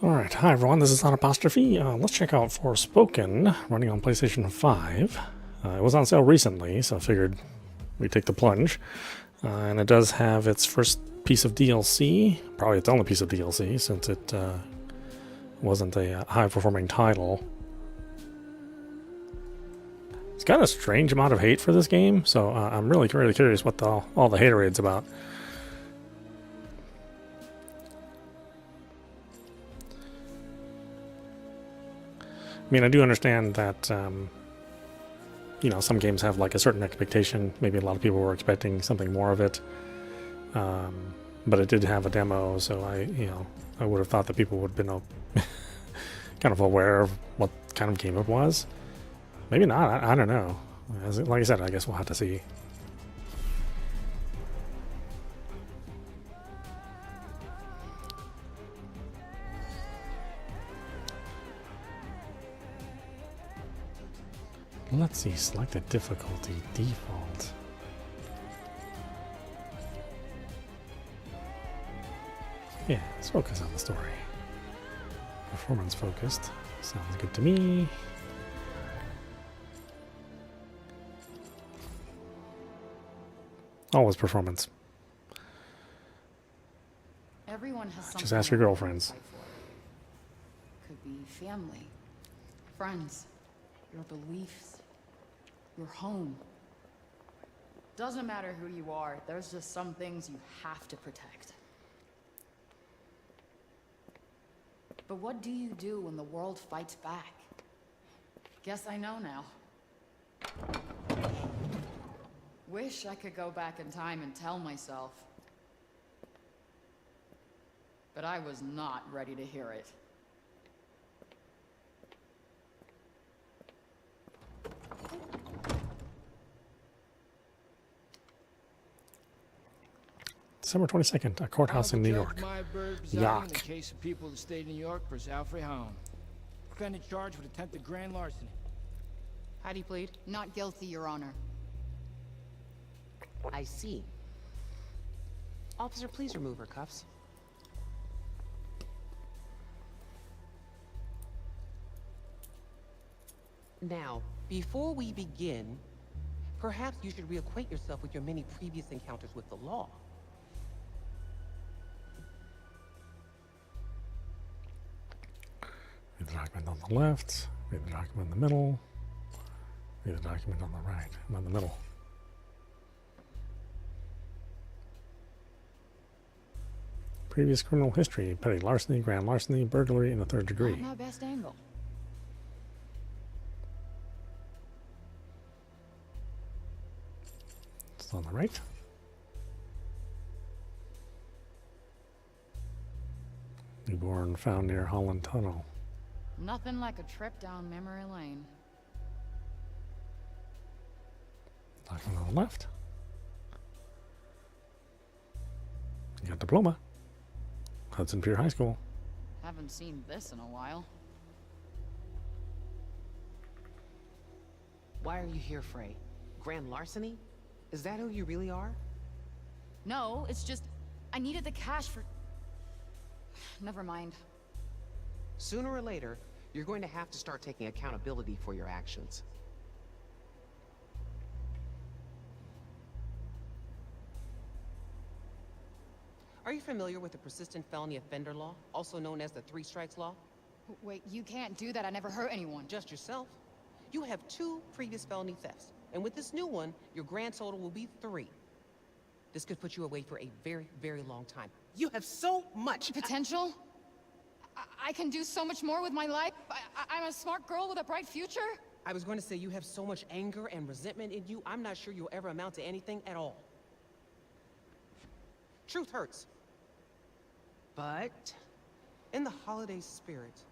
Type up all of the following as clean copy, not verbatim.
Alright, hi everyone, this is audap. Let's check out Forspoken, running on PlayStation 5. It was on sale recently, so I figured we'd take the plunge. And it does have its first piece of DLC, probably its only piece of DLC, since it wasn't a high-performing title. It's got a strange amount of hate for this game, so I'm really curious what all the haterade's about. I mean, I do understand that, you know, some games have like a certain expectation. Maybe a lot of people were expecting something more of it. But it did have a demo, so I would have thought that people would have been kind of aware of what kind of game it was. Maybe not, I don't know. Like I said, I guess we'll have to see. Let's see, select the difficulty, default. Yeah, let's focus on the story. Performance focused. Sounds good to me. Always performance. Everyone has something. Just ask your girlfriends. Could be family, friends, your beliefs, your home. Doesn't matter who you are, there's just some things you have to protect. But what do you do when the world fights back? Guess I know now. Wish I could go back in time and tell myself. But I was not ready to hear it. December 22nd, a courthouse in New York. Yuck. In the case of people of the state of New York versus Frey. Defendant charged with attempted grand larceny. How do you plead? Not guilty, Your Honor. I see. Officer, please remove her cuffs. Now, before we begin, perhaps you should reacquaint yourself with your many previous encounters with the law. Read the document on the left, read the document in the middle, read the document on the right. I'm in the middle. Previous criminal history: petty larceny, grand larceny, burglary in the third degree. Not my best angle. It's on the right. Newborn found near Holland Tunnel. Nothing like a trip down memory lane. Document on the left. You got diploma. Hudson Pier High School. Haven't seen this in a while. Why are you here, Frey? Grand larceny? Is that who you really are? No, it's just I needed the cash for... Never mind. Sooner or later, you're going to have to start taking accountability for your actions. Are you familiar with the persistent felony offender law, also known as the 3 strikes law? Wait, you can't do that. I never hurt anyone. Just yourself. You have 2 previous felony thefts, and with this new one, your grand total will be 3. This could put you away for a very, very long time. You have so much potential? I can do so much more with my life. I'm a smart girl with a bright future. I was going to say you have so much anger and resentment in you, I'm not sure you'll ever amount to anything at all. Truth hurts. But, in the holiday spirit,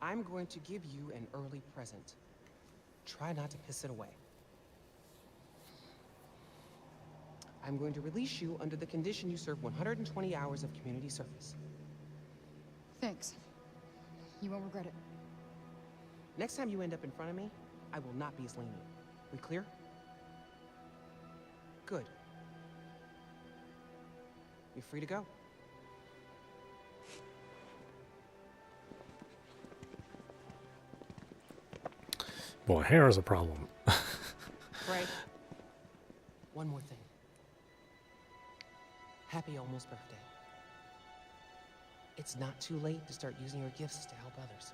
I'm going to give you an early present. Try not to piss it away. I'm going to release you under the condition you serve 120 hours of community service. Thanks. You won't regret it. Next time you end up in front of me, I will not be as lenient. We clear? Good. You're free to go. Boy, hair is a problem. Frey, one more thing. Happy almost birthday. It's not too late to start using your gifts to help others.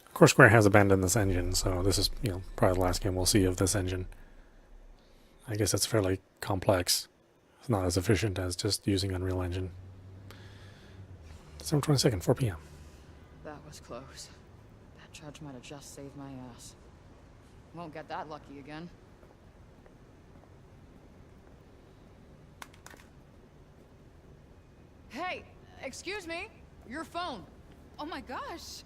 Of course, Square has abandoned this engine, so this is, you know, probably the last game we'll see of this engine. I guess it's fairly complex. It's not as efficient as just using Unreal Engine. December 22nd, 4 p.m. That was close. That judge might have just saved my ass. Won't get that lucky again. Hey, excuse me. Your phone. Oh my gosh.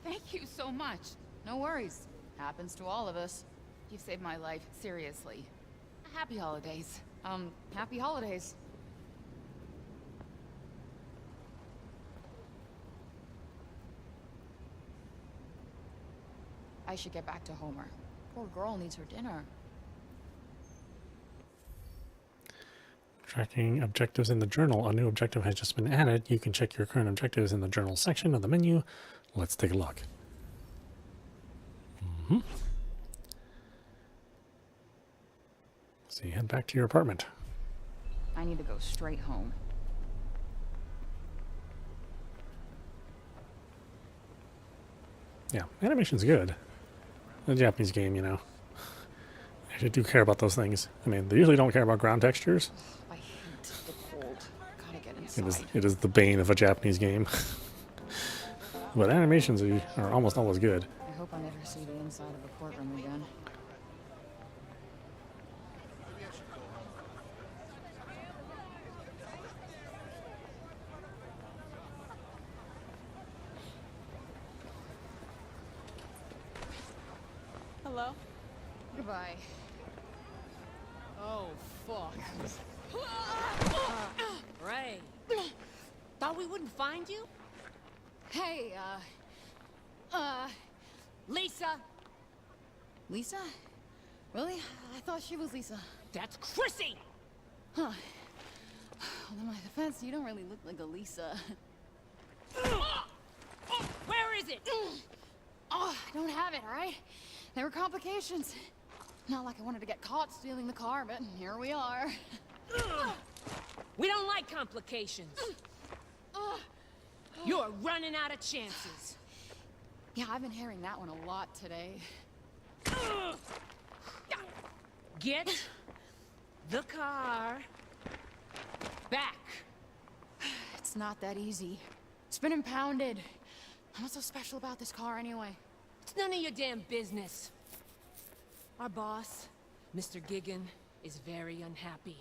Thank you so much. No worries. Happens to all of us. You've saved my life, seriously. Happy holidays. Happy holidays. I should get back to Homer. Poor girl needs her dinner. Tracking objectives in the journal. A new objective has just been added. You can check your current objectives in the journal section of the menu. Let's take a look. So you head back to your apartment. I need to go straight home. Yeah, animation's good. The Japanese game, you know. I actually do care about those things. I mean, they usually don't care about ground textures. I hate the cold. Gotta get inside. It is the bane of a Japanese game. But animations are almost always good. I hope I never see the inside of a courtroom again. Hello? Goodbye. Oh, fuck. Frey. Thought we wouldn't find you? Hey, Lisa! Lisa? Really? I thought she was Lisa. That's Chrissy! Huh. Well, in my defense, you don't really look like a Lisa. Where is it? Oh, I don't have it, all right? There were complications. Not like I wanted to get caught stealing the car, but here we are. We don't like complications. You're running out of chances. Yeah, I've been hearing that one a lot today. Get the car back. It's not that easy. It's been impounded. What's so special about this car anyway? It's none of your damn business. Our boss, Mr. Gigan, is very unhappy.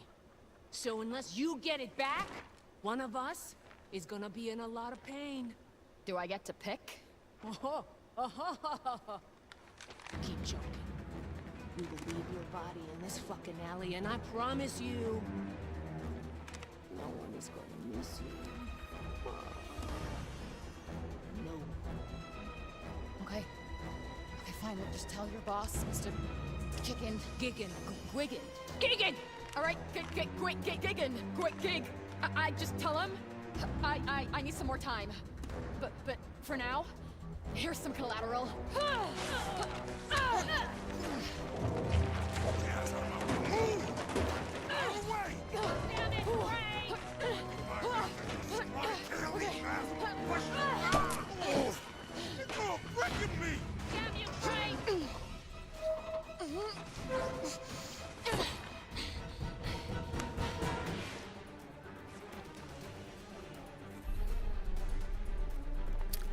So unless you get it back, one of us is gonna be in a lot of pain. Do I get to pick? Keep joking. We will leave your body in this fucking alley, and I promise you, no one is gonna miss you. No. Okay. Okay, fine. We'll just tell your boss, Mr. Gigan. Gigan. All right, Gigan. Great gig. I just tell him. I need some more time. But for now, here's some collateral. Damn it, Frey! Damn you, Frey!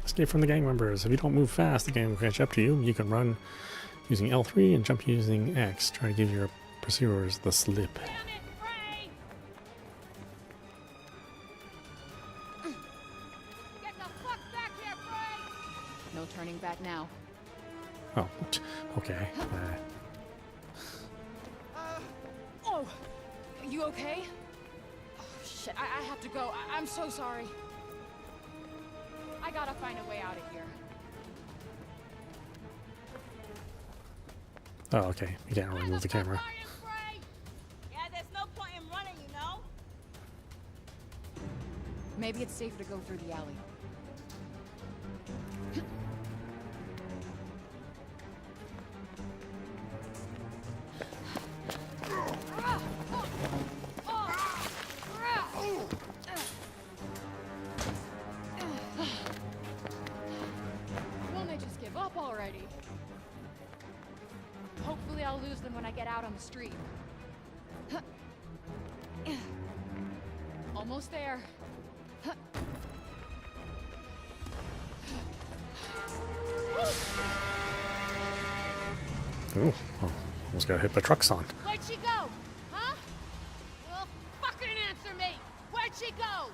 Escape from the gang members. If you don't move fast, the gang will catch up to you. You can run using L3 and jump using X. Try to give your pursuers the slip. Damn it, Frey! Get the fuck back here, Frey! No turning back now. Oh, okay. Oh, you okay? Oh, shit, I have to go. I'm so sorry. I gotta find a way out of here. Oh, okay. You can't really move the camera. Yeah, there's no point in running, you know? Maybe it's safer to go through the alley. Won't they just give up already? Hopefully I'll lose them when I get out on the street. Almost there. Ooh, well, almost got hit by trucks on. Where'd she go? Huh? Well, fucking answer me! Where'd she go?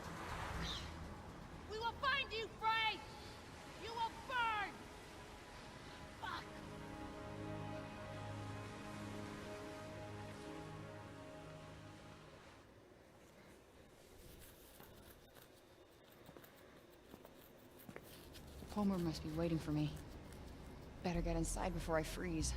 We will find you, Frey! You will burn! Fuck! Homer must be waiting for me. Better get inside before I freeze.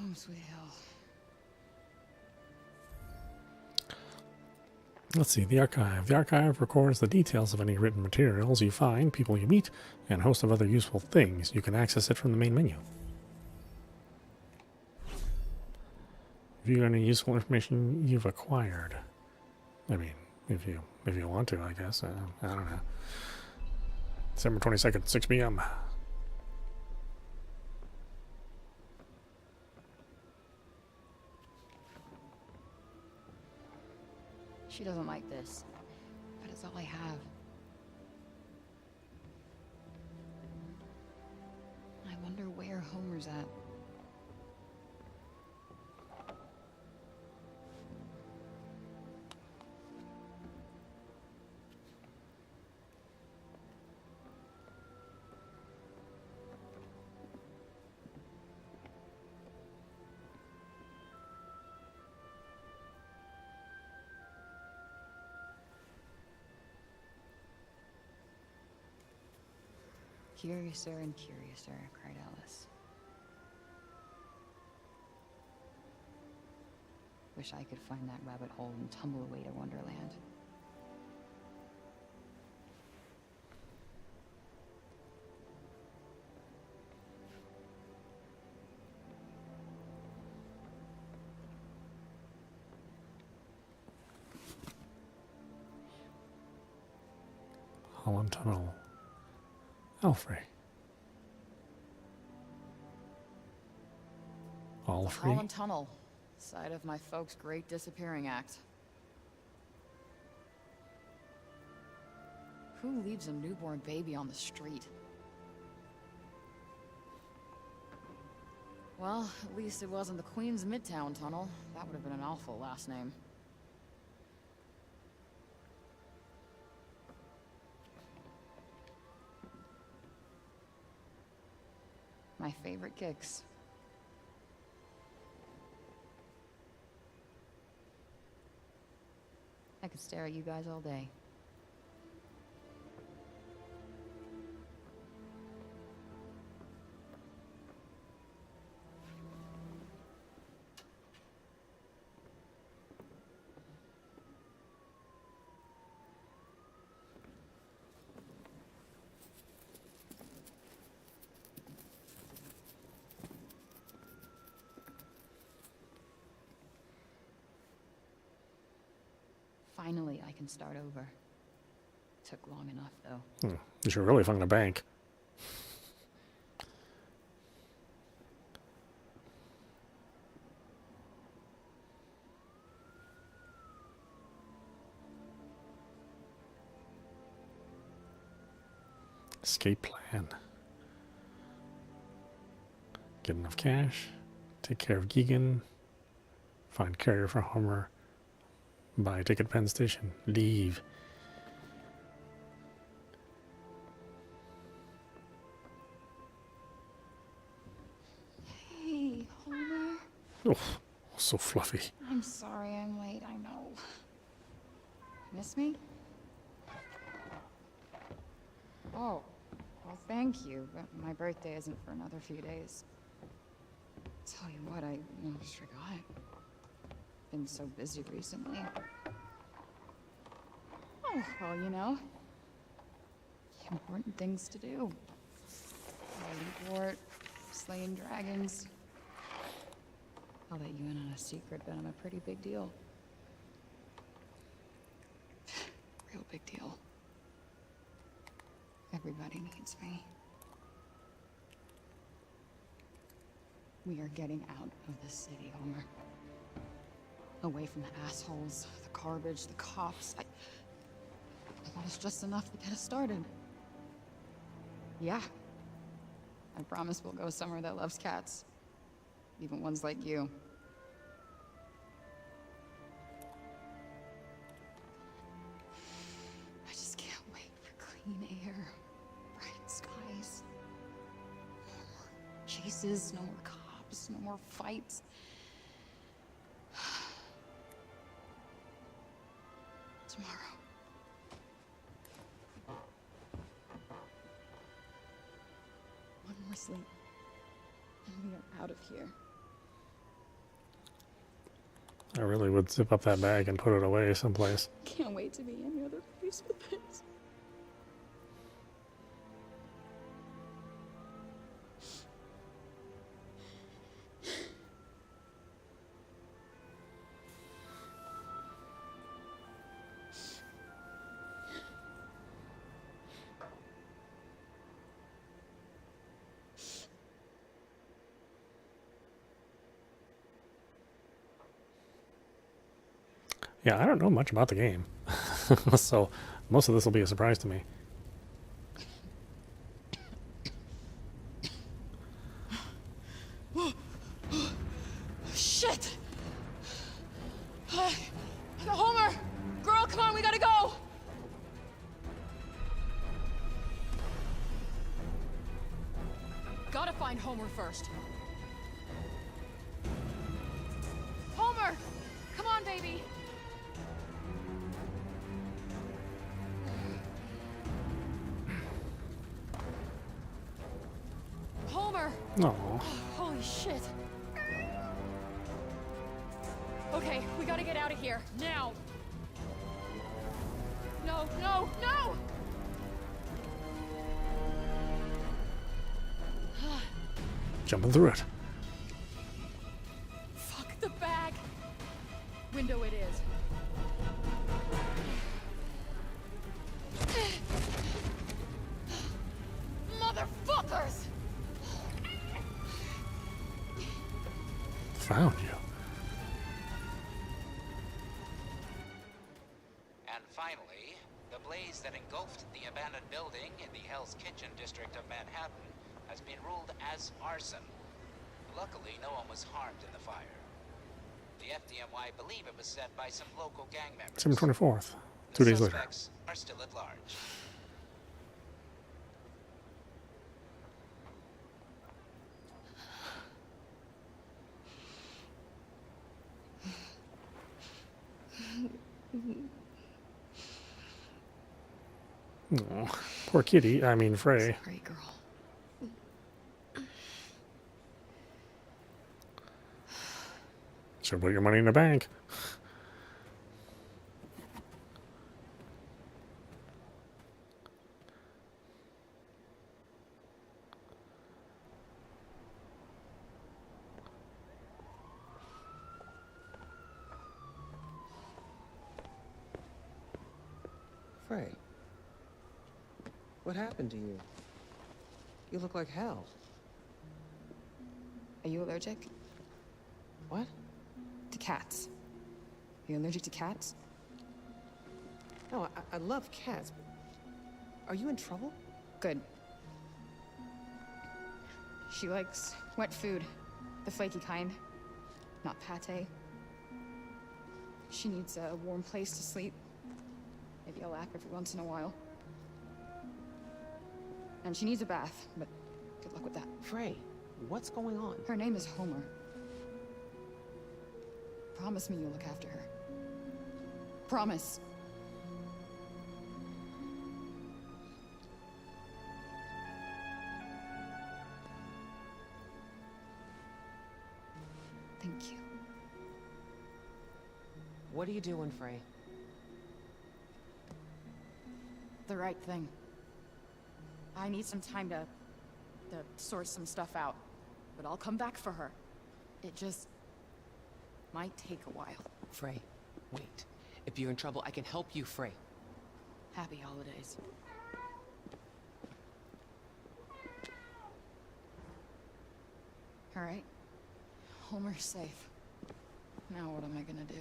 Oh, sweet hell. Let's see, the archive. The archive records the details of any written materials you find, people you meet, and a host of other useful things. You can access it from the main menu. View any useful information you've acquired. I mean, if you want to, I guess. I don't know. December 22nd, 6 p.m. She doesn't like this, but it's all I have. I wonder where Homer's at. Curiouser and curiouser, cried Alice. Wish I could find that rabbit hole and tumble away to Wonderland. Holland Tunnel. Frey. All free. Holland Tunnel, site of my folks' great disappearing act. Who leaves a newborn baby on the street? Well, at least it wasn't the Queens Midtown Tunnel. That would have been an awful last name. My favorite kicks. I could stare at you guys all day. Finally, I can start over. Took long enough, though. You should really find a bank. Escape plan. Get enough cash. Take care of Gigan. Find carrier for Homer. Buy ticket Penn Station. Leave. Hey, Homer. Oh, so fluffy. I'm sorry I'm late, I know. Miss me? Oh, well, thank you, but my birthday isn't for another few days. Tell you what, I almost forgot. Been so busy recently. Oh, well, you know. Important things to do. Port, slaying dragons. I'll let you in on a secret, but I'm a pretty big deal. Real big deal. Everybody needs me. We are getting out of the city, Homer. Away from the assholes, the garbage, the cops. I thought it's just enough to get us started. Yeah. I promise we'll go somewhere that loves cats. Even ones like you. I just can't wait for clean air, bright skies. No more chases, no more cops, no more fights. Tomorrow. One more sleep, and we are out of here. I really would zip up that bag and put it away someplace. Can't wait to be any other place with this. Yeah, I don't know much about the game. So most of this will be a surprise to me. Shit! Homer! Girl, come on, we gotta go! Gotta find Homer first. Homer! Come on, baby! Homer! No. Holy shit. Okay, we gotta get out of here, now! No, no, no! Jumping through it. Fuck the bag! Window it is. Motherfuckers! Found you. And finally, the blaze that engulfed the abandoned building in the Hell's Kitchen district of Manhattan has been ruled as arson. Luckily, no one was harmed in the fire. The FDNY believe it was set by some local gang members. December 24th. The 2 days later. suspects are still at large. Oh, poor kitty. I mean, Frey. Sorry, girl. Should put your money in the bank. Frey, what happened to you? You look like hell. Are you allergic? What? To cats. Are you allergic to cats? No, I love cats. But are you in trouble? Good. She likes wet food. The flaky kind. Not pate. She needs a warm place to sleep. Maybe a lap every once in a while. And she needs a bath, but good luck with that. Frey, what's going on? Her name is Homer. Promise me you'll look after her. Promise. Thank you. What are you doing, Frey? The right thing. I need some time to sort some stuff out. But I'll come back for her. It just might take a while. Frey, wait. If you're in trouble, I can help you, Frey. Happy holidays. All right. Homer's safe. Now what am I gonna do?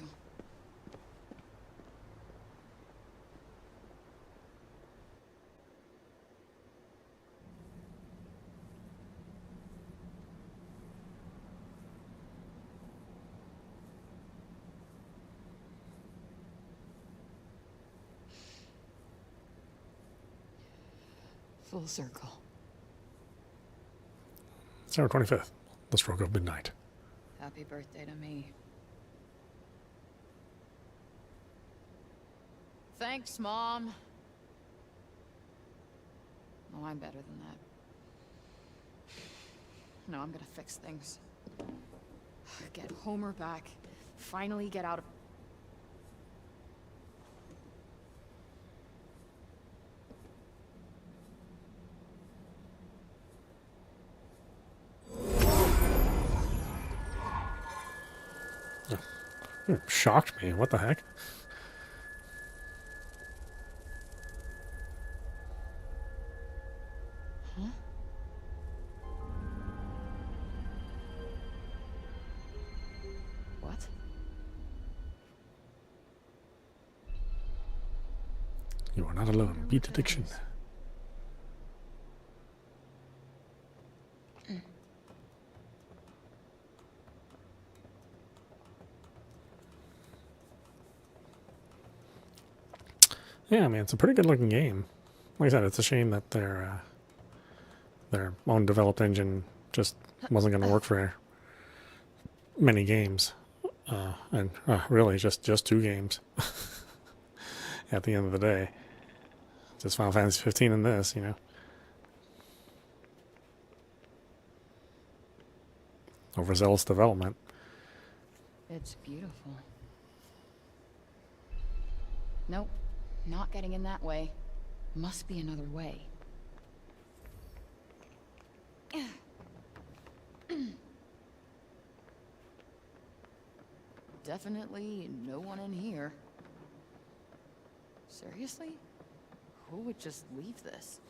Full circle. December 25th, the stroke of midnight. Happy birthday to me. Thanks, Mom. No, I'm better than that. No, I'm gonna fix things. Get Homer back. Finally get out of... Shocked me. What the heck? Huh? What? You are not alone. Beat addiction. Yeah, I mean, it's a pretty good looking game. Like I said, it's a shame that their own developed engine just wasn't going to work for many games. And really just 2 games at the end of the day. Just Final Fantasy 15 and this, you know. Overzealous development. It's beautiful. Nope. Not getting in that way. Must be another way. Definitely no one in here. Seriously? Who would just leave this?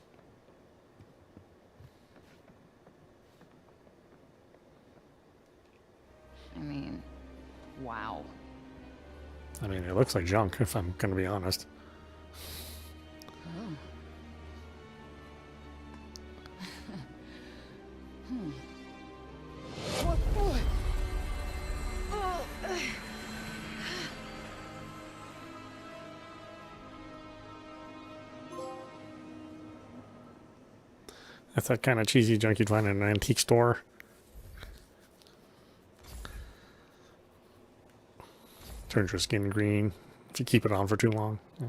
I mean, wow. I mean, it looks like junk, if I'm going to be honest. Oh. That's that kind of cheesy junk you'd find in an antique store. Turns your skin green if you keep it on for too long. Yeah.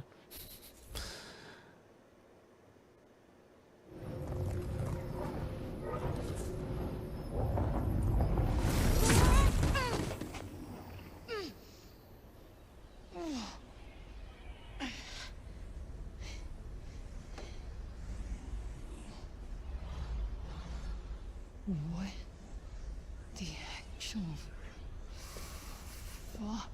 What the actual fuck?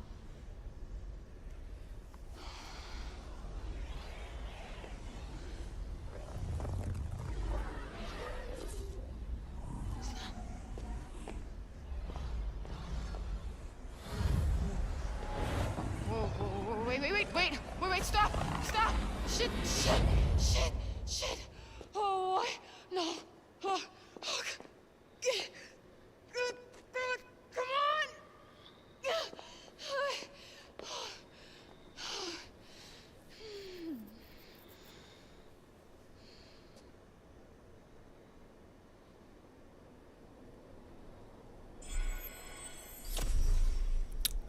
Whoa, wait, stop! Shit! Oh, what? No. Oh, come on!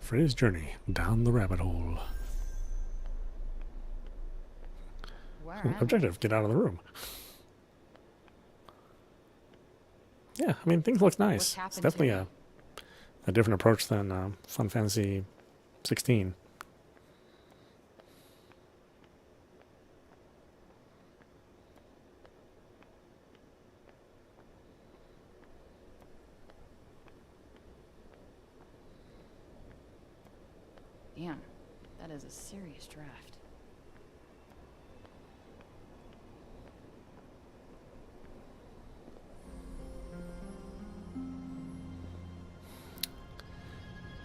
Frey's journey down the rabbit hole. Where am I? Objective, get out of the room. Yeah, I mean, things look nice. It's happened definitely today? a different approach than Final Fantasy 16. Damn, that is a serious draft.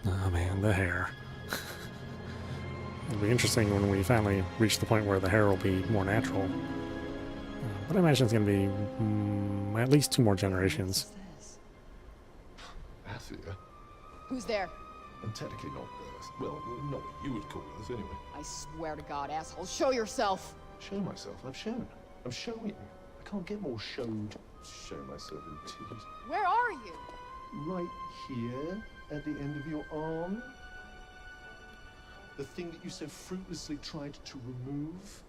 Oh man, the hair. It'll be interesting when we finally reach the point where the hair will be more natural. But I imagine it's going to be at least 2 more generations. Athia? Who's there? I'm technically not Earth. Well, not what you would call Earth, anyway. I swear to God, asshole, show yourself! Show myself? I've shown. I'm showing. I can't get more showed. Show myself indeed. Where are you? Right here, at the end of your arm. The thing that you so fruitlessly tried to remove.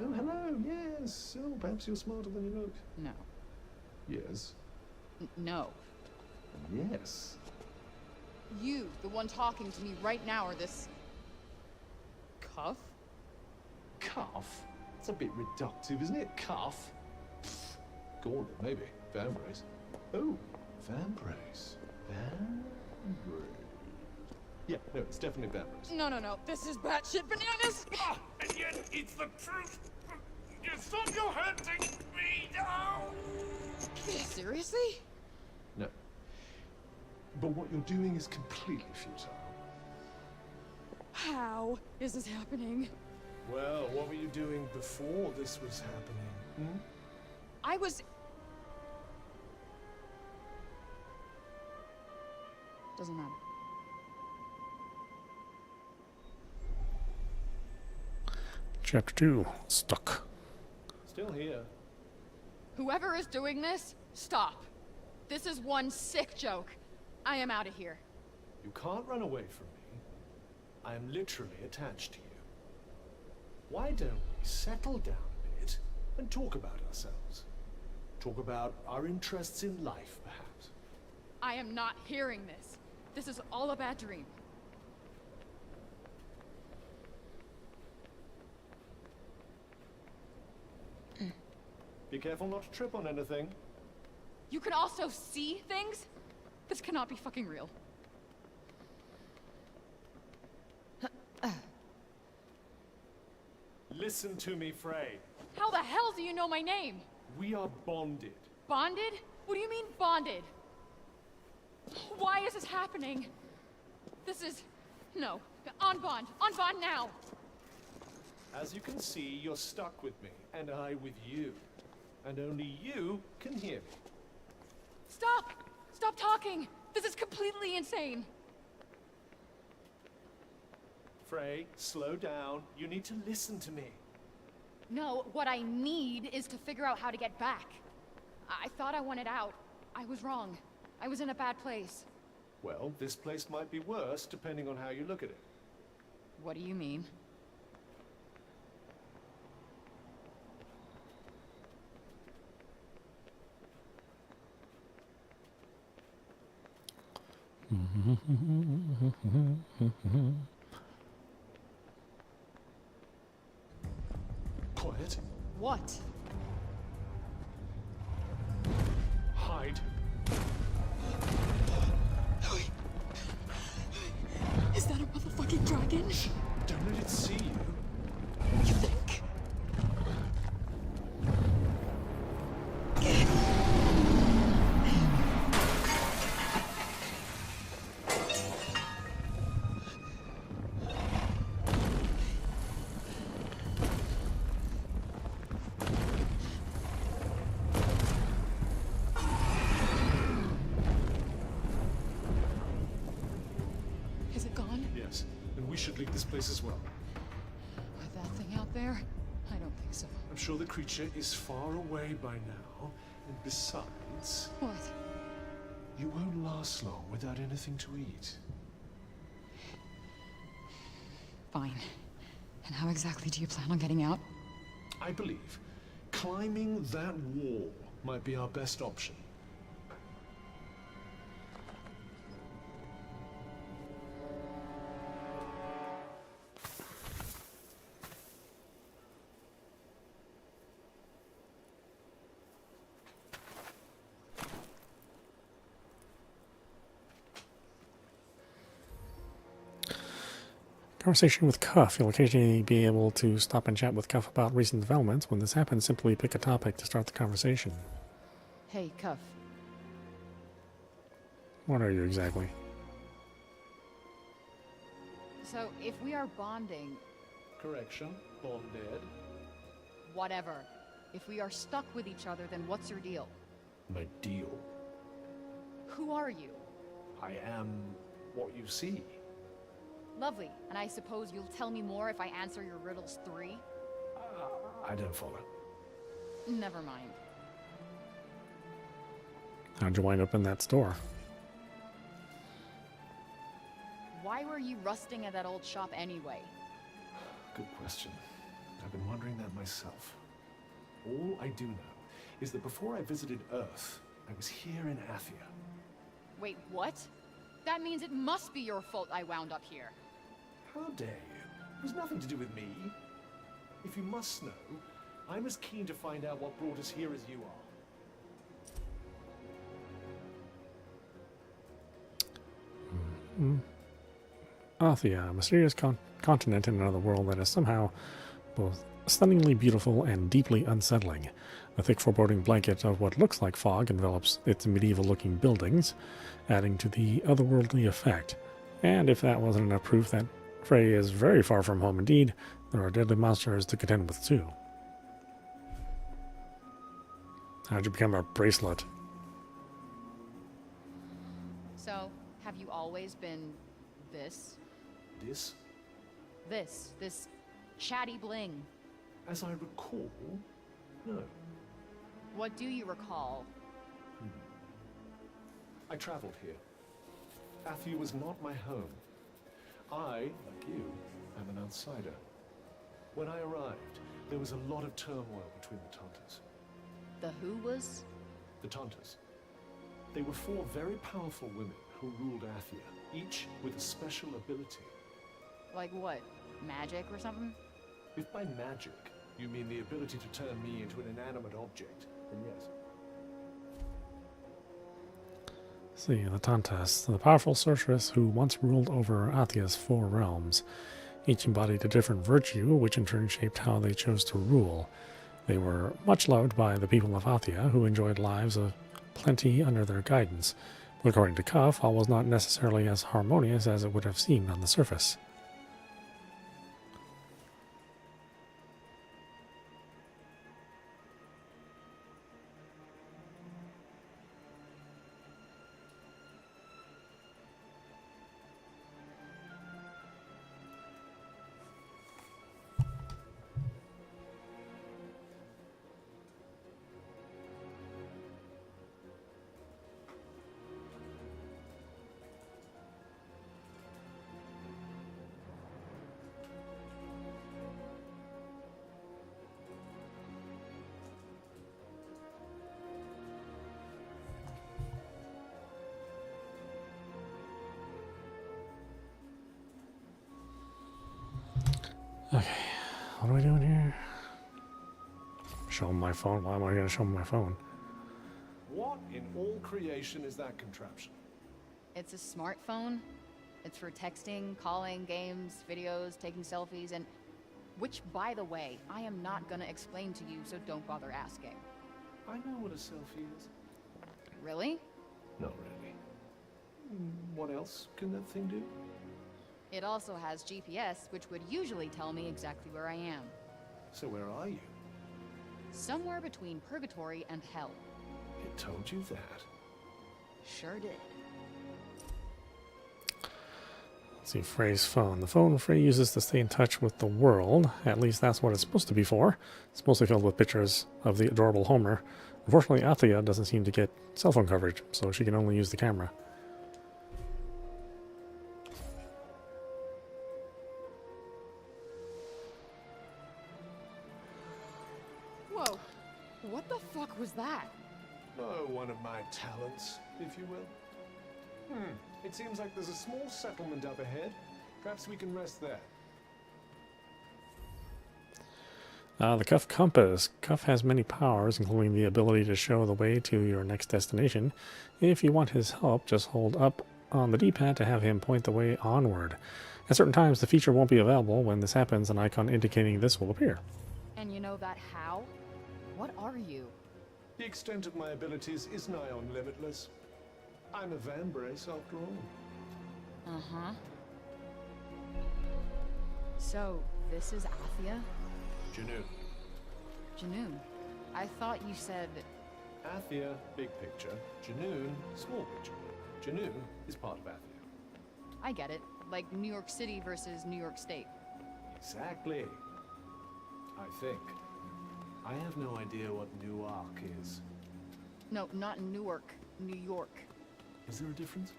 Oh, hello, yes. Oh, perhaps you're smarter than you look. No. Yes. No. Yes. You, the one talking to me right now, or this... cuff? Cuff? It's a bit reductive, isn't it? Cuff? Gauntlet, maybe. Vambrace. Oh, Vambrace. Vambrace. Yeah, no, it's definitely Vambrace. No, no, no. This is batshit bananas! And yet it's the truth. You stop your hurting me now. Seriously? No. But what you're doing is completely futile. How is this happening? Well, what were you doing before this was happening? Hmm? I was... Doesn't matter. Chapter 2, Stuck. Still here. Whoever is doing this, stop. This is one sick joke. I am out of here. You can't run away from me. I am literally attached to you. Why don't we settle down a bit and talk about ourselves? Talk about our interests in life, perhaps. I am not hearing this. This is all a bad dream. Be careful not to trip on anything. You can also see things? This cannot be fucking real. Listen to me, Frey. How the hell do you know my name? We are bonded. Bonded? What do you mean bonded? Why is this happening? This is... No. On bond now. As you can see, you're stuck with me, and I with you. And only you can hear me. Stop! Stop talking! This is completely insane! Frey, slow down. You need to listen to me. No, what I need is to figure out how to get back. I thought I wanted out. I was wrong. I was in a bad place. Well, this place might be worse, depending on how you look at it. What do you mean? Quiet. What? Hide. Is that a motherfucking dragon? Don't let it see you. You think? Is it gone? Yes, and we should leave this place as well. With that thing out there? I don't think so. I'm sure the creature is far away by now, and besides... What? You won't last long without anything to eat. Fine. And how exactly do you plan on getting out? I believe climbing that wall might be our best option. Conversation with Cuff. You'll occasionally be able to stop and chat with Cuff about recent developments. When this happens, simply pick a topic to start the conversation. Hey, Cuff. What are you exactly? So, if we are bonding, Correction, bonded. whatever. If we are stuck with each other, then what's your deal? My deal. Who are you? I am what you see. Lovely. And I suppose you'll tell me more if I answer your riddles 3? I don't follow. Never mind. How'd you wind up in that store? Why were you rusting at that old shop anyway? Good question. I've been wondering that myself. All I do know is that before I visited Earth, I was here in Athia. Wait, what? That means it must be your fault I wound up here. How dare you? It was nothing to do with me. If you must know, I'm as keen to find out what brought us here as you are. Athia, a mysterious continent in another world that is somehow both stunningly beautiful and deeply unsettling. A thick foreboding blanket of what looks like fog envelops its medieval-looking buildings, adding to the otherworldly effect. And if that wasn't enough proof that Frey is very far from home indeed, there are deadly monsters to contend with too. How'd you become a bracelet? So, have you always been this? This, This chatty bling? as I recall, no. What do you recall? I traveled here. Athia was not my home. I, like you, am an outsider. When I arrived, there was a lot of turmoil between the Tantas. The who was? The Tantas. They were 4 very powerful women who ruled Athia, each with a special ability. Like what? Magic or something? If by magic you mean the ability to turn me into an inanimate object, then yes. See, the Tantas, the powerful sorceress who once ruled over Athia's 4 realms. Each embodied a different virtue, which in turn shaped how they chose to rule. They were much loved by the people of Athia, who enjoyed lives of plenty under their guidance. But according to Cuff, all was not necessarily as harmonious as it would have seemed on the surface. Okay, what are we doing here? Show him my phone. Why am I going to show him my phone? What in all creation is that contraption? It's a smartphone. It's for texting, calling, games, videos, taking selfies, and... Which, by the way, I am not gonna explain to you, so don't bother asking. I know what a selfie is. Really? Not really. What else can that thing do? It also has GPS, which would usually tell me exactly where I am. So where are you? Somewhere between purgatory and hell. It told you that. Sure did. Let's see, Frey's phone. The phone Frey uses to stay in touch with the world. At least that's what it's supposed to be for. It's mostly filled with pictures of the adorable Homer, Unfortunately, Athia doesn't seem to get cell phone coverage, so she can only use the camera. Whoa. What the fuck was that? Oh, one of my talents, if you will. It seems like there's a small settlement up ahead. Perhaps we can rest there. The Cuff Compass. Cuff has many powers, including the ability to show the way to your next destination. If you want his help, just hold up on the D-pad to have him point the way onward. At certain times, the feature won't be available. When this happens, an icon indicating this will appear. And you know that how? What are you? The extent of my abilities is nigh on limitless. I'm a van brace after all. Uh-huh. So, this is Athia? Janu. Janoon. I thought you said... Athia, big picture. Janoon, small picture. Janu is part of Athia. I get it. Like New York City versus New York State. Exactly. I think. I have no idea what Newark is. No, not Newark. New York. Is there a difference?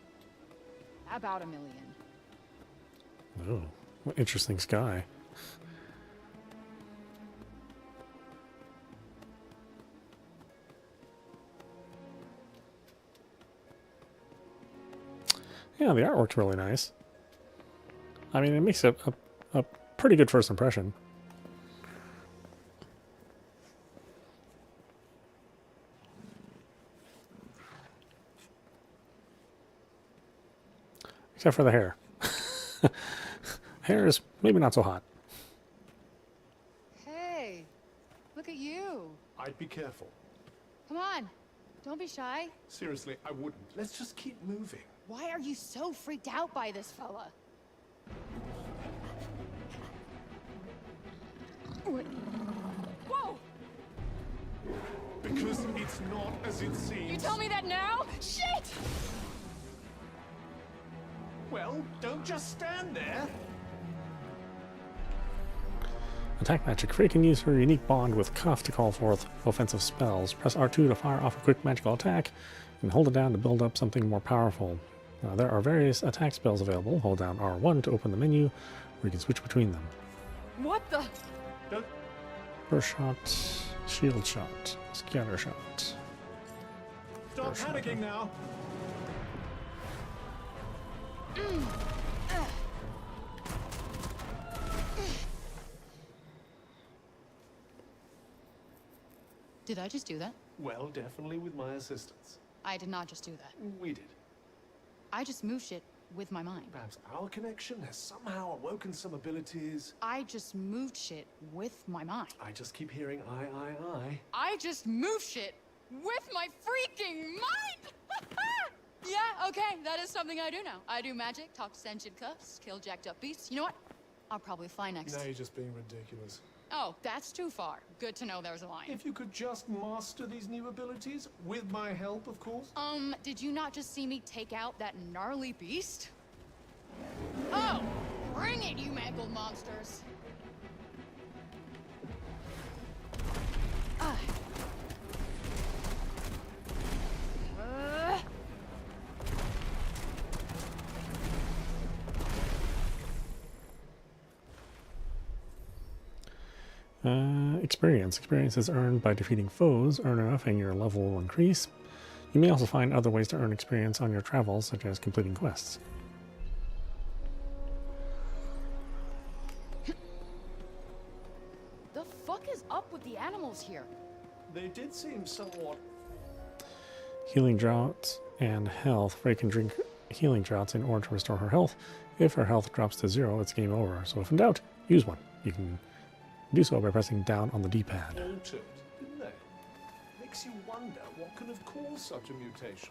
About 1 million. Oh, what interesting sky. Yeah, the artwork's really nice. I mean, it makes a pretty good first impression. Except for the hair. Hair is maybe not so hot. Hey, look at you. I'd be careful. Come on, don't be shy. Seriously, I wouldn't. Let's just keep moving. Why are you so freaked out by this fella? Whoa! Because it's not as it seems. You tell me that now? Shit! Well, don't just stand there. Attack magic. Frey can use her unique bond with Cuff to call forth offensive spells. Press R2 to fire off a quick magical attack, and hold it down to build up something more powerful. There are various attack spells available. Hold down R1 to open the menu, where you can switch between them. What the? Don't... Burst shot, shield shot, scatter shot. Stop panicking now. Did I just do that? Well, definitely with my assistance. I did not just do that. We did. I just moved shit with my mind. Perhaps our connection has somehow awoken some abilities. I just moved shit with my mind. I just keep hearing I. I just moved shit with my freaking mind! Yeah, okay, that is something I do now. I do magic, talk to sentient cuffs, kill jacked up beasts. You know what? I'll probably fly next. Now you're just being ridiculous. Oh, that's too far. Good to know there's a line. If you could just master these new abilities, with my help, of course. Did you not just see me take out that gnarly beast? Oh, bring it, you mangled monsters! Experience. Experience is earned by defeating foes. Earn enough and your level will increase. You may also find other ways to earn experience on your travels, such as completing quests. The fuck is up with the animals here? They did seem somewhat... Healing droughts and health. Frey can drink healing droughts in order to restore her health. If her health drops to 0, it's game over. So if in doubt, use one. You can do so by pressing down on the D-pad. altered, didn't they? Makes you wonder what could have caused such a mutation.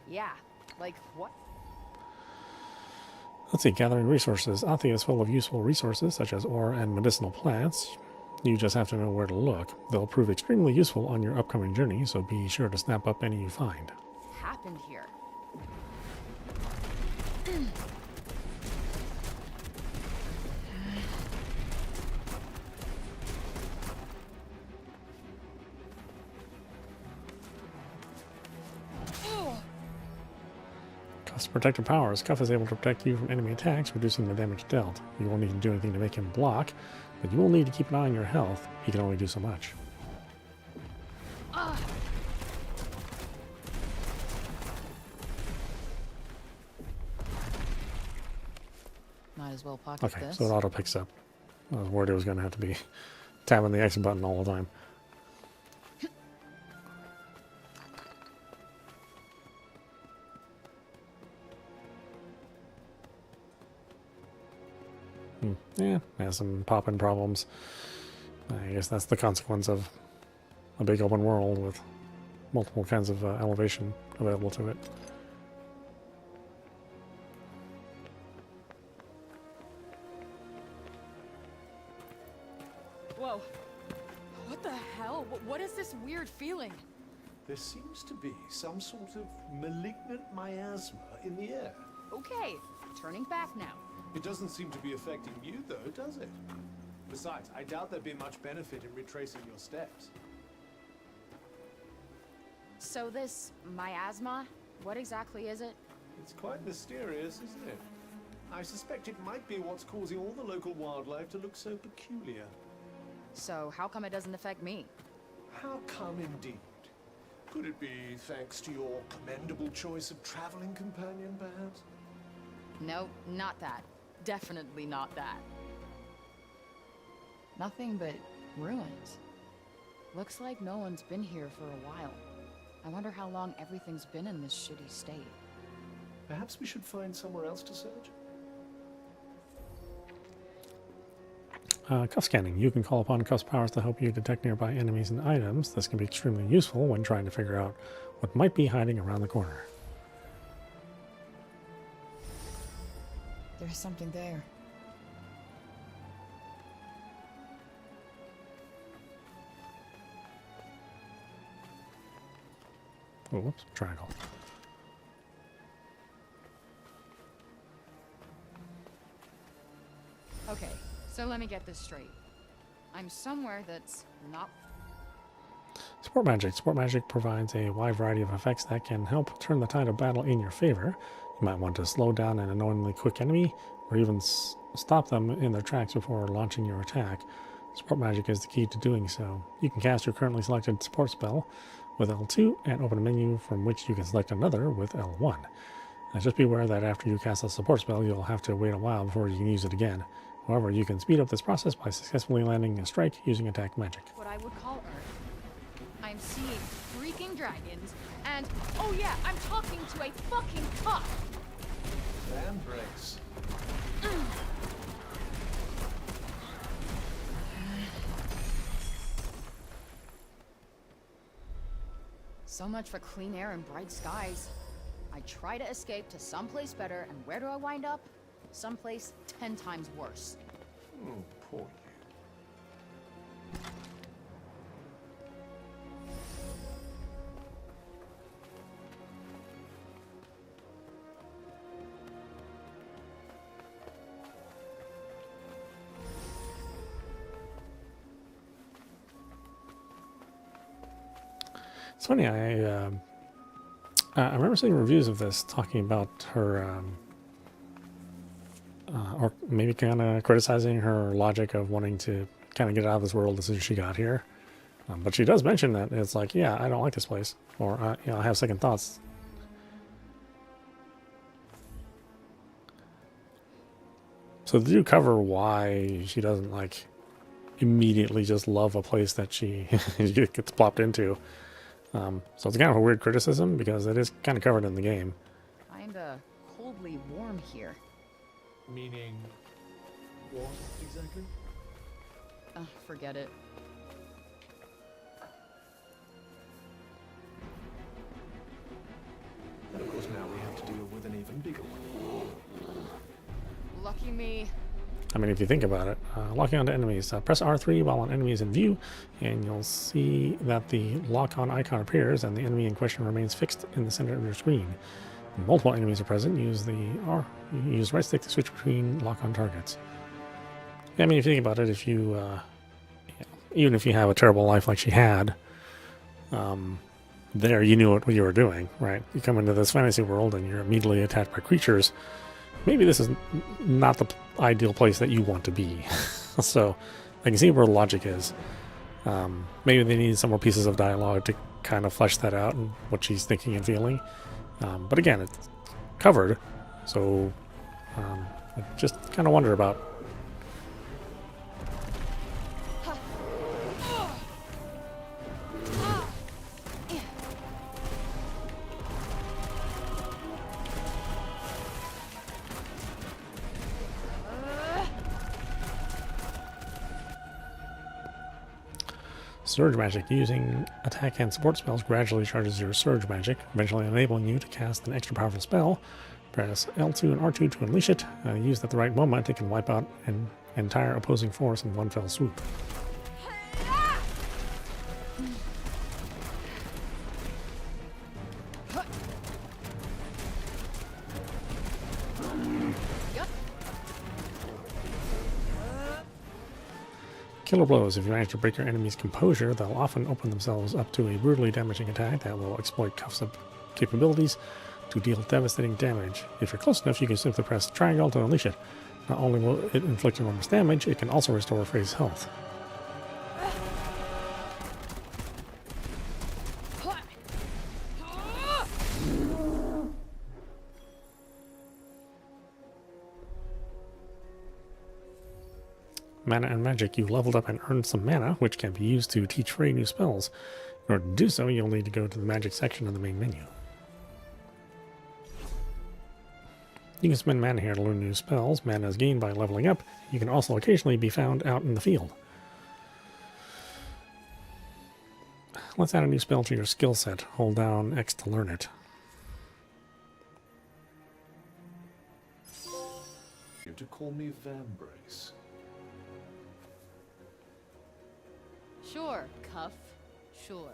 Yeah, like what? Let's see, gathering resources. Athia is full of useful resources, such as ore and medicinal plants. You just have to know where to look. They'll prove extremely useful on your upcoming journey, so be sure to snap up any you find. What's happened here? Cuff's protective powers. Cuff is able to protect you from enemy attacks, reducing the damage dealt. You won't need to do anything to make him block, but you will need to keep an eye on your health. He can only do so much. Might as well pocket Okay, this. so it auto picks up. I was worried it was going to have to be tapping the X button all the time. Yeah, has some pop-in problems. I guess that's the consequence of a big open world with multiple kinds of elevation available to it. Whoa. What the hell? What is this weird feeling? There seems to be some sort of malignant miasma in the air. Okay, turning back now. It doesn't seem to be affecting you, though, does it? Besides, I doubt there'd be much benefit in retracing your steps. So this miasma, what exactly is it? It's quite mysterious, isn't it? I suspect it might be what's causing all the local wildlife to look so peculiar. So how come it doesn't affect me? How come indeed? Could it be thanks to your commendable choice of traveling companion, perhaps? No, not that. Definitely not that. Nothing but ruins. Looks like no one's been here for a while. I wonder how long everything's been in this shitty state. Perhaps we should find somewhere else to search? Cuff scanning. You can call upon Cuff's powers to help you detect nearby enemies and items. This can be extremely useful when trying to figure out what might be hiding around the corner. There's something there. Oh, whoops, triangle. Okay, so let me get this straight. I'm somewhere that's not... Support magic. Support magic provides a wide variety of effects that can help turn the tide of battle in your favor. You might want to slow down an annoyingly quick enemy, or even stop them in their tracks before launching your attack. Support magic is the key to doing so. You can cast your currently selected support spell with L2 and open a menu from which you can select another with L1. Now just be aware that after you cast a support spell, you'll have to wait a while before you can use it again. However, you can speed up this process by successfully landing a strike using attack magic. what I would call Earth. I'm seeing freaking dragons, and oh yeah, I'm talking to a fucking cup. Land brace. So much for clean air and bright skies. I try to escape to someplace better, and where do I wind up? Someplace 10 times worse. Oh, poor you. It's funny, I remember seeing reviews of this talking about her, or maybe kind of criticizing her logic of wanting to kind of get out of this world as soon as she got here. But she does mention that it's like, yeah, I don't like this place, or you know, I have second thoughts. So they do cover why she doesn't like immediately just love a place that she gets plopped into. So it's kind of a weird criticism because it is kind of covered in the game. Kinda coldly warm here. Meaning what exactly? Forget it. And of course now we have to deal with an even bigger one. Lucky me. I mean, if you think about it, locking onto enemies, press R3 while an enemy is in view, and you'll see that the lock-on icon appears and the enemy in question remains fixed in the center of your screen. When multiple enemies are present, use right stick to switch between lock-on targets. Yeah, I mean, if you think about it, if you, even if you have a terrible life like she had, there you knew what you were doing, right? You come into this fantasy world and you're immediately attacked by creatures. Maybe this is not the ideal place that you want to be. So I can see where logic is. Maybe they need some more pieces of dialogue to kind of flesh that out and what she's thinking and feeling. But again, it's covered, so I just kind of wonder about. Surge magic. Using attack and support spells gradually charges your surge magic, eventually enabling you to cast an extra powerful spell. Press L2 and R2 to unleash it. Used at the right moment, it can wipe out an entire opposing force in one fell swoop. Killer blows. If you manage to break your enemy's composure, they'll often open themselves up to a brutally damaging attack that will exploit Cuff's capabilities to deal devastating damage. If you're close enough, you can simply press triangle to unleash it. Not only will it inflict enormous damage, it can also restore Frey's health. Mana and magic. You leveled up and earned some mana, which can be used to teach Frey new spells. In order to do so, you'll need to go to the magic section of the main menu. You can spend mana here to learn new spells. Mana is gained by leveling up. You can also occasionally be found out in the field. Let's add a new spell to your skill set. Hold down X to learn it. You to call me Vambrace. Sure, Cuff. Sure.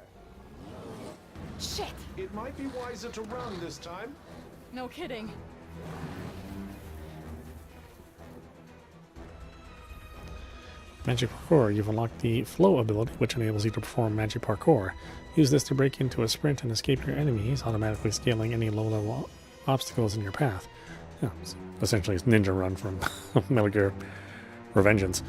Shit! It might be wiser to run this time. No kidding. Magic parkour. You've unlocked the flow ability, which enables you to perform magic parkour. Use this to break into a sprint and escape your enemies, automatically scaling any low-level obstacles in your path. Yeah, essentially, it's Ninja Run from Metal Gear Revengeance.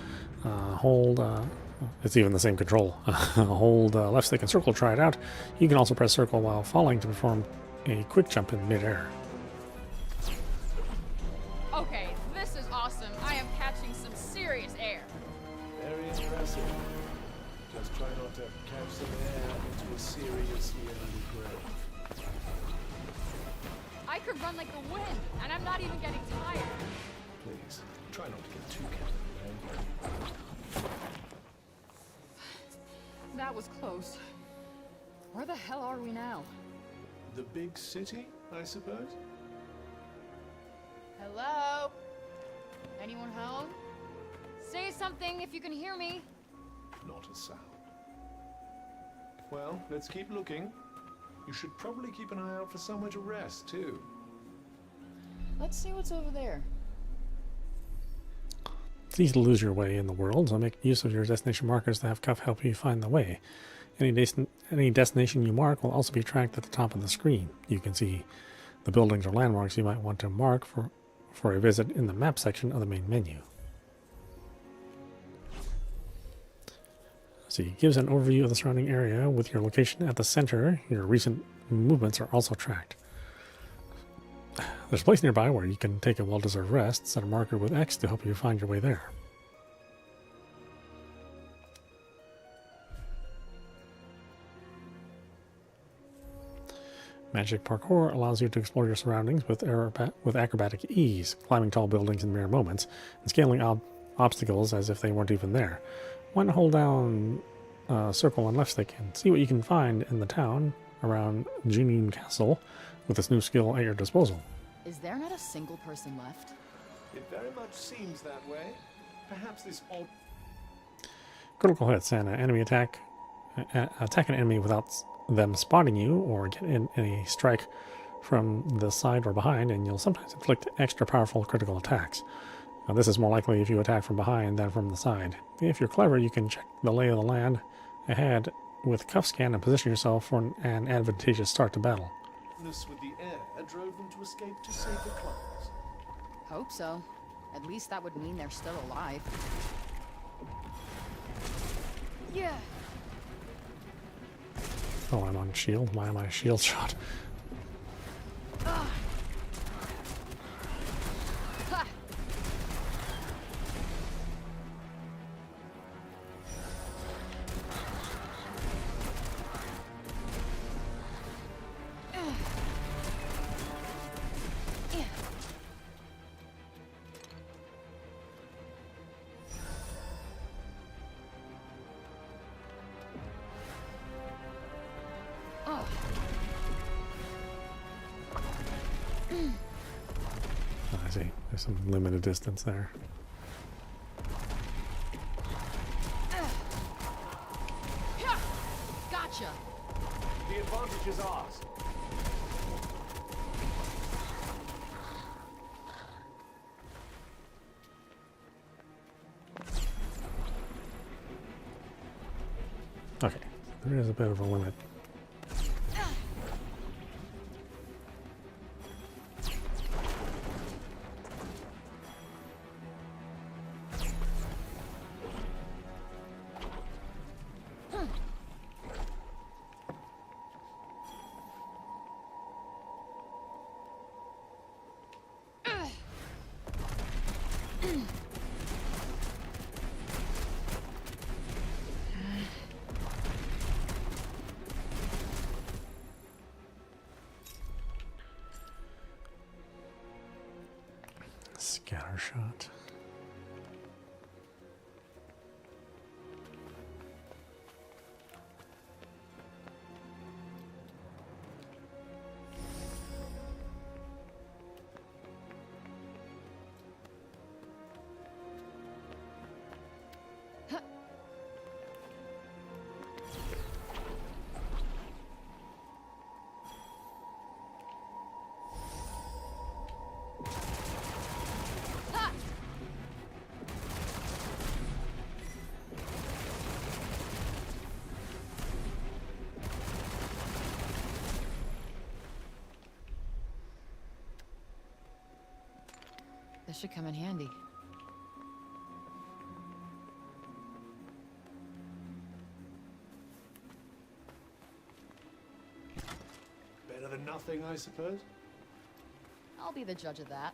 It's even the same control. Hold left stick and circle, try it out. You can also press circle while falling to perform a quick jump in midair. Okay, this is awesome. I am catching some serious air. Very impressive. Just try not to catch some air into a seriously early grave. I could run like the wind, and I'm not even getting tired. Please, try not to get too carried away. That was close. Where the hell are we now? The big city, I suppose? Hello? Anyone home? Say something if you can hear me. Not a sound. Well, let's keep looking. You should probably keep an eye out for somewhere to rest, too. Let's see what's over there. It's easy to lose your way in the world, so make use of your destination markers to have Cuff help you find the way. Any destination you mark will also be tracked at the top of the screen. You can see the buildings or landmarks you might want to mark for a visit in the map section of the main menu. So it gives an overview of the surrounding area with your location at the center. Your recent movements are also tracked. There's a place nearby where you can take a well-deserved rest. Set a marker with X to help you find your way there. Magic parkour allows you to explore your surroundings with acrobatic ease, climbing tall buildings in mere moments, and scaling obstacles as if they weren't even there. Why not hold down circle and left stick and see what you can find in the town around Junun Castle with this new skill at your disposal. Is there not a single person left? It very much seems that way. Perhaps this old... Critical hits and attack an enemy without them spotting you, or get in a strike from the side or behind, and you'll sometimes inflict extra powerful critical attacks. Now, this is more likely if you attack from behind than from the side. If you're clever, you can check the lay of the land ahead with cuff scan and position yourself for an advantageous start to battle. With the air drove them to escape to safer climes. Hope so. At least that would mean they're still alive. Yeah. Oh, I'm on shield. Why am I shield shot? I see. There's some limited distance there. Gotcha. The advantage is ours. Okay, there is a bit of a limit. Scatter shot. This should come in handy. Better than nothing, I suppose. I'll be the judge of that.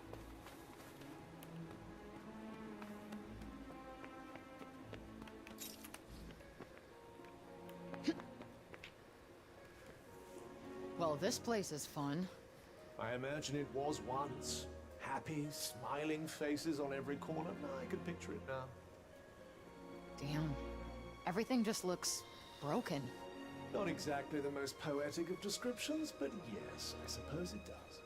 Well, this place is fun. I imagine it was once. Happy, smiling faces on every corner. I could picture it now. Damn. Everything just looks broken. Not exactly the most poetic of descriptions, but yes, I suppose it does.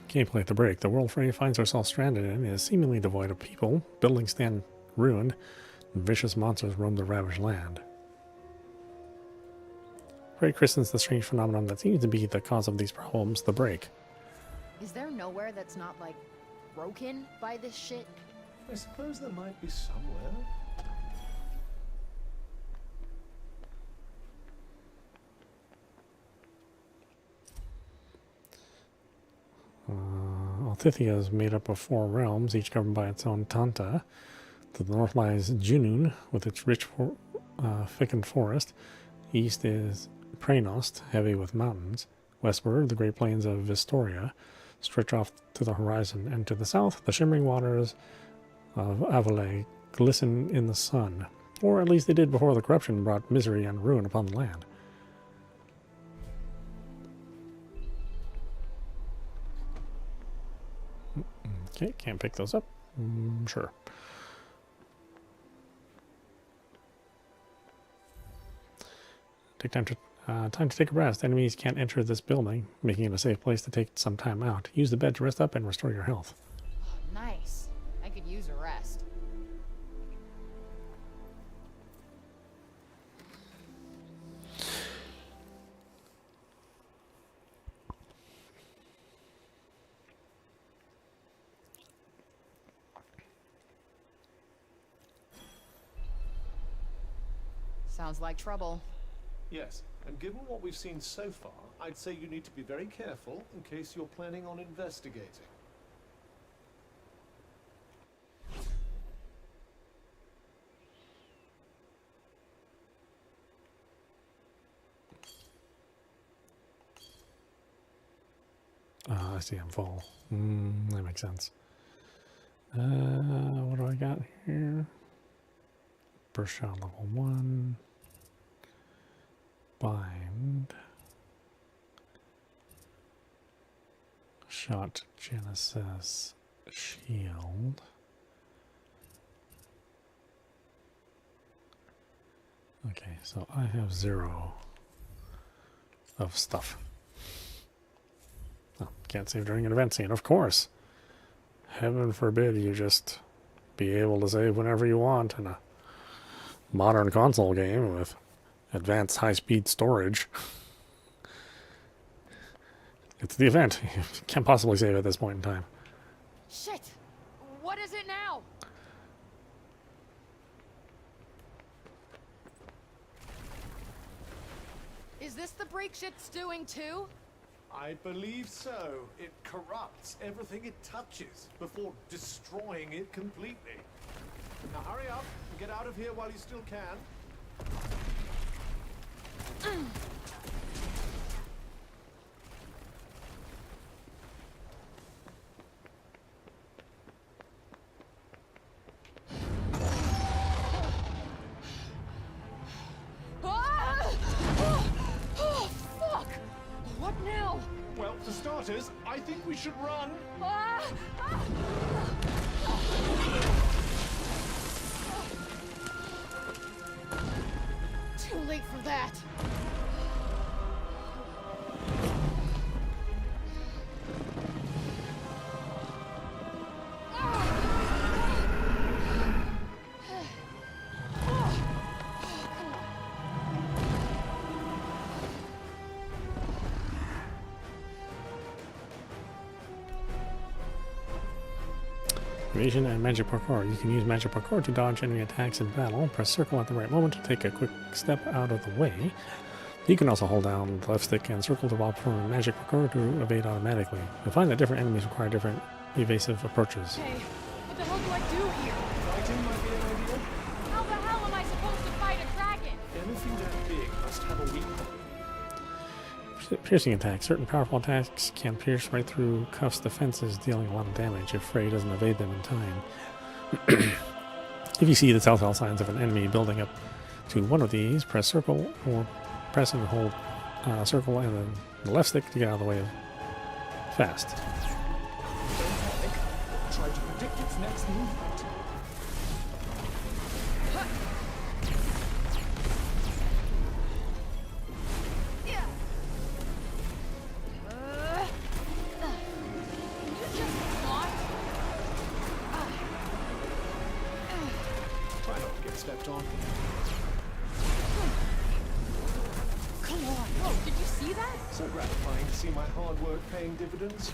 Gameplay at the break. The world Frey finds herself stranded in is seemingly devoid of people. Buildings stand ruined. And vicious monsters roam the ravaged land. Frey christens the strange phenomenon that seems to be the cause of these problems the break. Is there nowhere that's not, like, broken by this shit? I suppose there might be somewhere. Athia is made up of 4 realms, each governed by its own Tanta. To the north lies Junun, with its rich thickened forest. East is Praenost, heavy with mountains. Westward, the great plains of Vistoria stretch off to the horizon, and to the south, the shimmering waters of Avale glisten in the sun. Or at least they did before the corruption brought misery and ruin upon the land. Okay, can't pick those up. Sure. Take time to take a rest. Enemies can't enter this building, making it a safe place to take some time out. Use the bed to rest up and restore your health. Nice. I could use a rest. Sounds like trouble. Yes, and given what we've seen so far, I'd say you need to be very careful in case you're planning on investigating. I see I'm full. That makes sense. What do I got here? Burst shot level 1. Bind. Shot Genesis. Shield. Okay, so I have 0 of stuff. Oh, can't save during an event scene, of course. Heaven forbid you just be able to save whenever you want in a modern console game with advanced high-speed storage. It's the event. You can't possibly save at this point in time. Shit! What is it now? Is this the break shit's doing too? I believe so. It corrupts everything it touches before destroying it completely. Now hurry up and get out of here while you still can. Fuck! What now? Well, for starters, I think we should run. Too late for that. Evasion and magic parkour. You can use magic parkour to dodge enemy attacks in battle. Press circle at the right moment to take a quick step out of the way. You can also hold down the left stick and circle to perform magic parkour to evade automatically. You'll find that different enemies require different evasive approaches. Hey, what the hell do I do here? Fighting might be an idea. How the hell am I supposed to fight a dragon? Anything that big must have a weak point. Piercing attacks. Certain powerful attacks can pierce right through Cuff's defenses, dealing a lot of damage if Frey doesn't evade them in time. If you see the telltale signs of an enemy building up to one of these, press circle or press and hold circle and then the left stick to get out of the way fast. Try to predict its next movement. Try not to get stepped on. Come on. Whoa, did you see that? So gratifying to see my hard work paying dividends.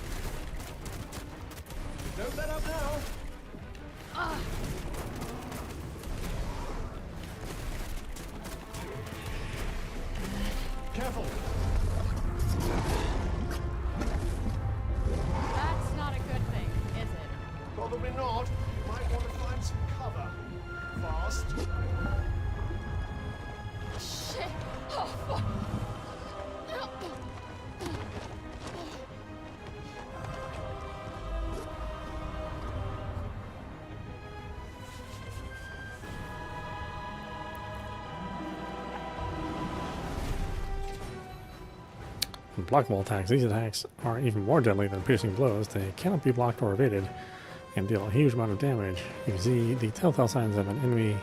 Don't let up now. Careful. That's not a good thing, is it? Probably not. You might want to find some cover. Fast. Shit! Oh, fuck! Blockable attacks. These attacks are even more deadly than piercing blows. They cannot be blocked or evaded and deal a huge amount of damage. You can see the telltale signs of an enemy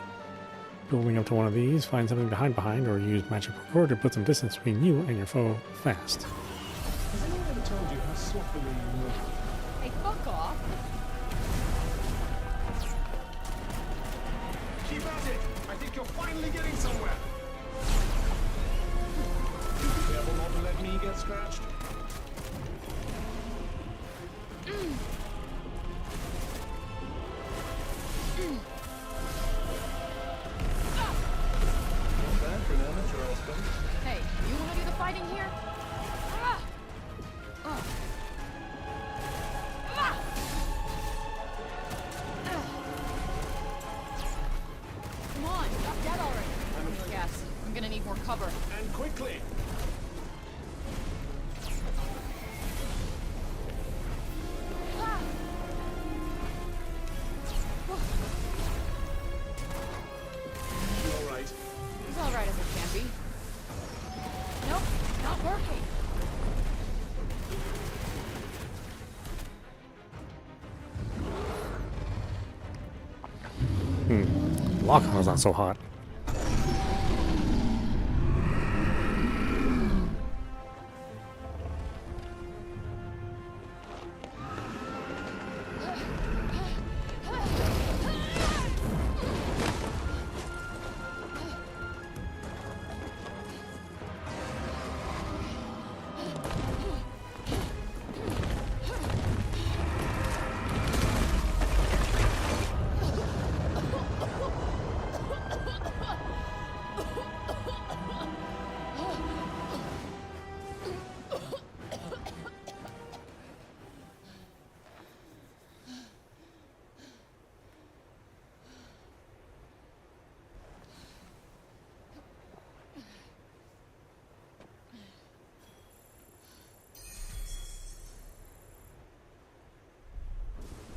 building up to one of these. Find something to hide behind or use magic parkour to put some distance between you and your foe fast. Has anyone ever told you how sloppily you work? Hey, fuck off! Keep at it! I think you're finally getting somewhere! Be careful not to let me get scratched. Not bad. And quickly! You alright? He's alright as it can be. Nope, not working. Lockhart's not so hot.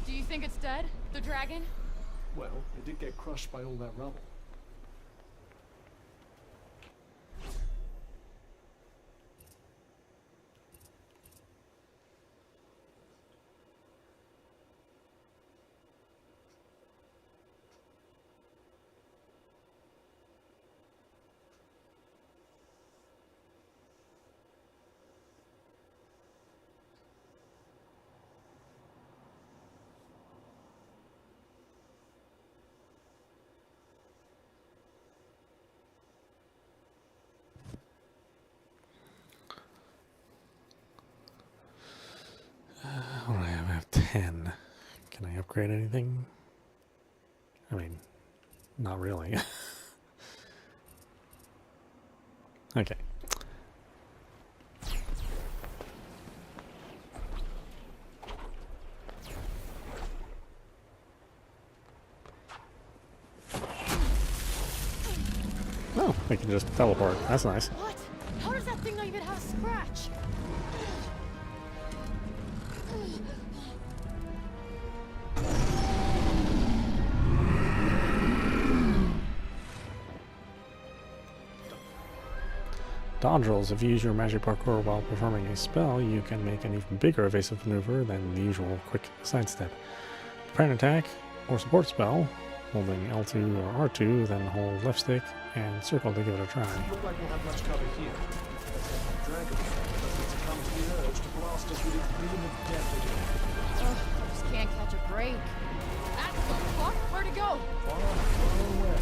Do you think it's dead? The dragon? Well, it did get crushed by all that rubble. Alright, I have 10. Can I upgrade anything? I mean, not really. Okay. Oh, I can just teleport. That's nice. What? How does that thing not even have a scratch? Dodge rolls. If you use your magic parkour while performing a spell, you can make an even bigger evasive maneuver than the usual quick sidestep. Prepare an attack or support spell, holding L2 or R2, then hold left stick and circle to give it a try. Look like we'll have much cover here. That dragon doesn't succumb to the urge to blast us with its beam of death again. Ugh, I just can't catch a break. Athia, fuck, where'd it go? Far, far away.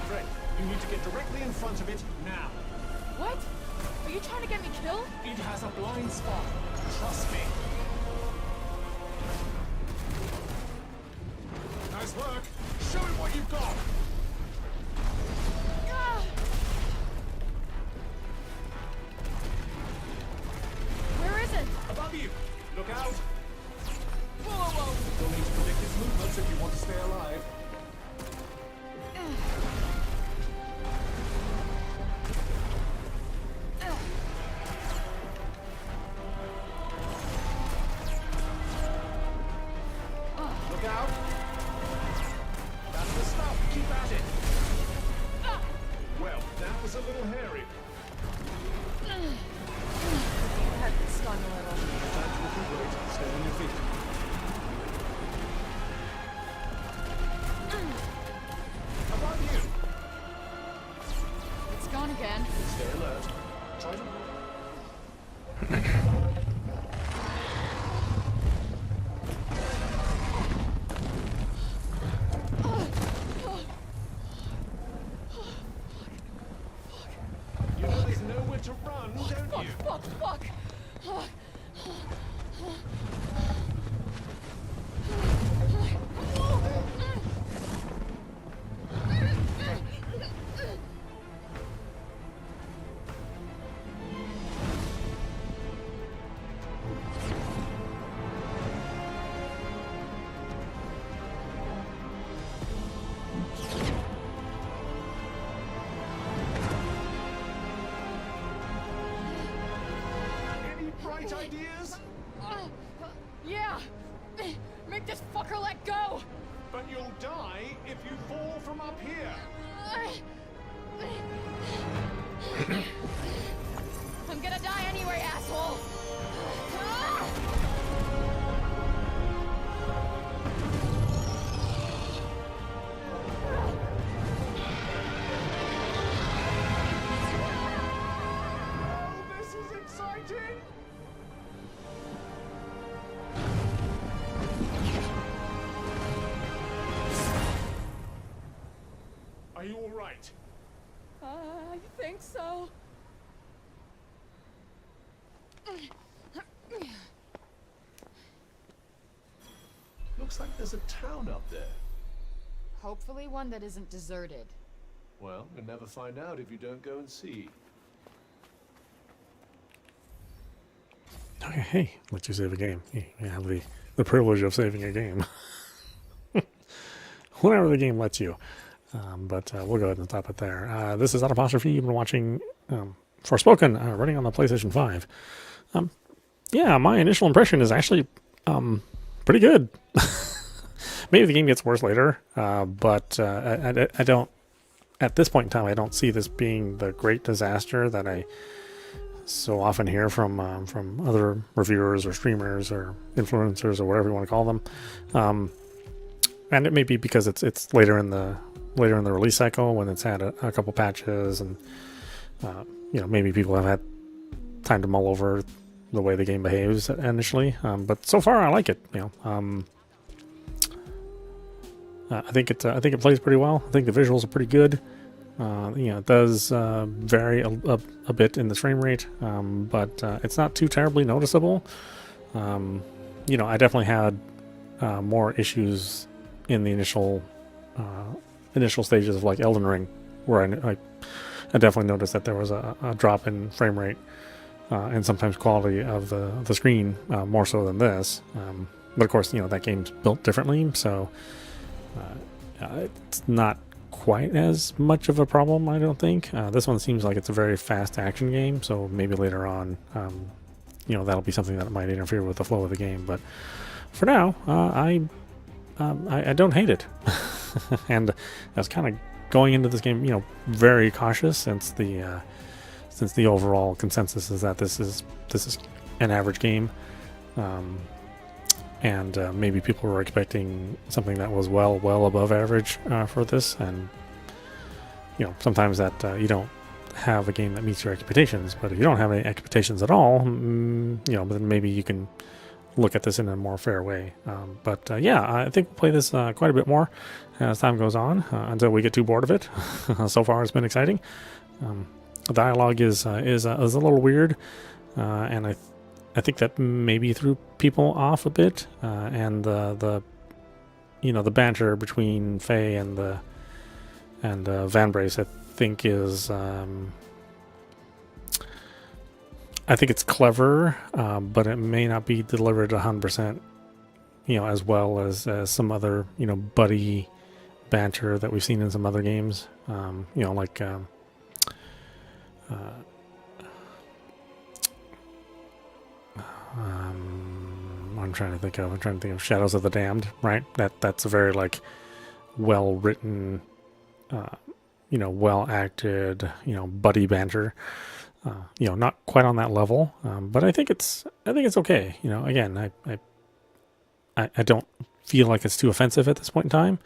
Frey, you need to get directly in front of it now. What? Are you trying to get me killed? It has a blind spot. Trust me. Nice work. Show it what you've got. Ah! Where is it? Above you. Look out. Whoa, whoa, whoa. You'll need to predict its movements if you want to stay alive. Look out. That's the stuff. Keep bright ideas? Yeah! Make this fucker let go! But you'll die if you fall from up here. I'm gonna die anyway, asshole! Oh, this is exciting! Are you all right? I think so. Looks like there's a town up there. Hopefully one that isn't deserted. Well, you'll never find out if you don't go and see. Okay, hey, let you save a game. You have the privilege of saving a game. Whenever the game lets you. But we'll go ahead and stop it there. This is audap. You've been watching Forspoken, running on the PlayStation 5. Yeah, my initial impression is actually pretty good. Maybe the game gets worse later, but I don't, at this point in time, I don't see this being the great disaster that I so often hear from other reviewers or streamers or influencers or whatever you want to call them. And it may be because it's later in the release cycle when it's had a couple patches, and maybe people have had time to mull over the way the game behaves initially. But so far, I like it. I think it plays pretty well. I think the visuals are pretty good. It does vary a bit in the frame rate, but it's not too terribly noticeable. I definitely had more issues in the initial stages of like Elden Ring, where I definitely noticed that there was a drop in frame rate and sometimes quality of the screen, more so than this. But of course, that game's built differently, so it's not quite as much of a problem, I don't think. This one seems like it's a very fast action game, so maybe later on, that'll be something that might interfere with the flow of the game. But for now, I don't hate it. And I was kind of going into this game, very cautious, since the overall consensus is that this is an average game, and maybe people were expecting something that was well above average for this, and sometimes that you don't have a game that meets your expectations. But if you don't have any expectations at all, then maybe you can look at this in a more fair way. But I think we'll play this quite a bit more as time goes on, until we get too bored of it. So far, it's been exciting. The dialogue is a little weird, and I think that maybe threw people off a bit. And the banter between Frey and Van Brace, I think is I think it's clever, but it may not be delivered 100%, as well as some other, buddy banter that we've seen in some other games. Like I'm trying to think of Shadows of the Damned, right? That's a very well written, well acted, buddy banter. Not quite on that level, but I think it's okay. Again, I don't feel like it's too offensive at this point in time,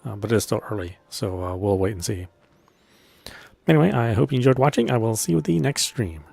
but it is still early, so we'll wait and see. Anyway, I hope you enjoyed watching. I will see you at the next stream.